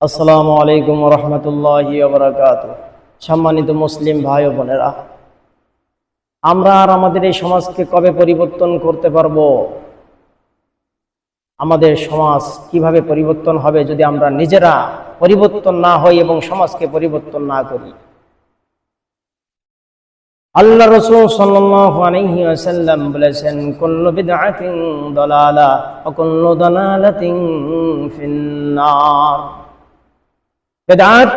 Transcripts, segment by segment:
আসসালামু আলাইকুম ওয়া রাহমাতুল্লাহি ওয়া বারাকাতুহু। সম্মানিত মুসলিম ভাই ও বোনেরা, আমরা আর আমাদের এই সমাজকে কবে পরিবর্তন করতে পারবো? আমাদের সমাজ কিভাবে পরিবর্তন হবে যদি আমরা নিজেরা পরিবর্তন না হই এবং সমাজকে পরিবর্তন না করি? আল্লাহ রাসূল সাল্লাল্লাহু আলাইহি ওয়াসাল্লাম বলেছেন, কুল্লু বিদআতিন দালালা ওয়া কুল্লু দালালাতিন ফিন্নার। বেদাত,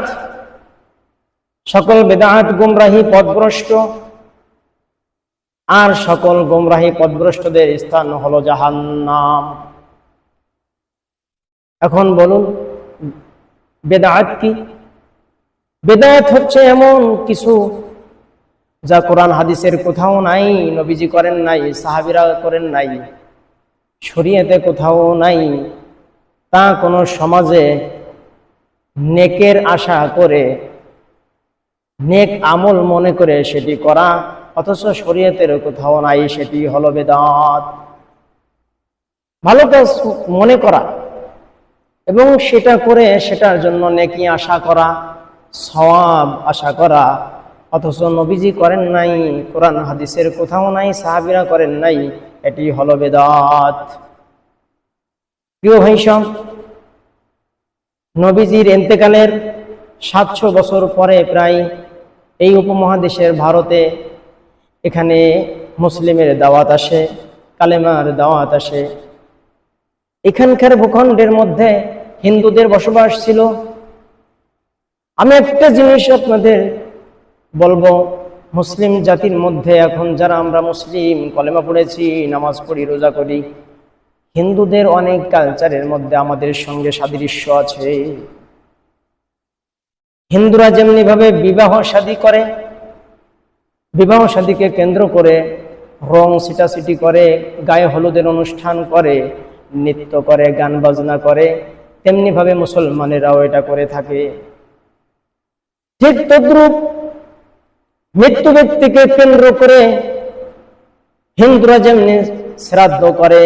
সকল বেদাত গুমরাহি পথভ্রষ্ট, আর সকল গুমরাহি পথভ্রষ্টদের স্থান হলো জাহান্নাম। এখন বলুন, বেদাত কি? বেদাত হচ্ছে এমন কিছু যা কোরআন হাদিসের কোথাও নাই, নবীজি করেন নাই, সাহাবীরা করেন নাই, শরীয়তে কোথাও নাই, তা কোনো সমাজে নেকের আশা করে, নেক আমল মনে করে সেটি করা, অথচ শরীয়তের কোথাও নাই, সেটি হলো বেদাত। ভালো কাজ মনে করা এবং সেটা করে সেটার জন্য নেকি আশা করা, সওয়াব আশা করা, অথচ নবীজি করেন নাই, কোরআন হাদিসের কোথাও নাই, সাহাবীরা করেন নাই, এটি হলো বেদাত। প্রিয় ভাই সব, নবীজির ইন্তেকালের 700 বছর পরে প্রায় এই উপমহাদেশের ভারতে এখানে মুসলিমের দাওয়াত আসে, কালেমার দাওয়াত আসে। এখানকার ভূখণ্ডের মধ্যে হিন্দুদের বসবাস ছিল। আমি একটা জিনিস আপনাদের বলবো, মুসলিম জাতির মধ্যে এখন যারা আমরা মুসলিম, কলেমা পড়েছি, নামাজ পড়ি, রোজা করি, হিন্দুদের অনেক কালচারের মধ্যে আমাদের সঙ্গে সাদৃশ্য আছে। হিন্দুরা যেমনি ভাবে বিবাহ শাদী করে, বিবাহ শাদীকে কেন্দ্র করে রং ছিটাছিটি করে, গায়ে হলুদের অনুষ্ঠান করে, নৃত্য করে, গান বাজনা করে, তেমনি ভাবে মুসলমানেরাও এটা করে থাকে। ঠিক তদ্রূপ মৃত্যু ব্যক্তিকে কেন্দ্র করে হিন্দুরা যেমনি শ্রাদ্ধ করে,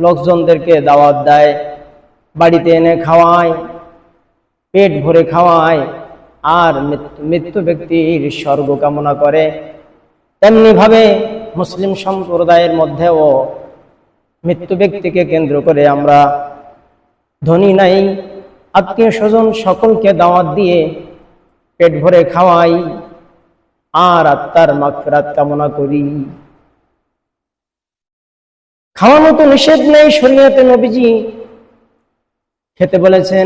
লোকজনদেরকে দাওয়াত দেয়, বাড়িতে এনে খাওয়ায়, পেট ভরে খাওয়ায়, আর মৃত্যু ব্যক্তির স্বর্গ কামনা করে, তেমনি ভাবে মুসলিম সম্প্রদায়ের মধ্যেও মৃত্যু ব্যক্তিকে কেন্দ্র করে আমরা ধনী নাই, আত্মীয় স্বজন সকলকে দাওয়াত দিয়ে পেট ভরে খাওয়াই আর আত্মার মাগফিরাত কামনা করি। খাওয়ানো তো নিষেধ নেই, শরীয়তে নবীজি খেতে বলেছেন,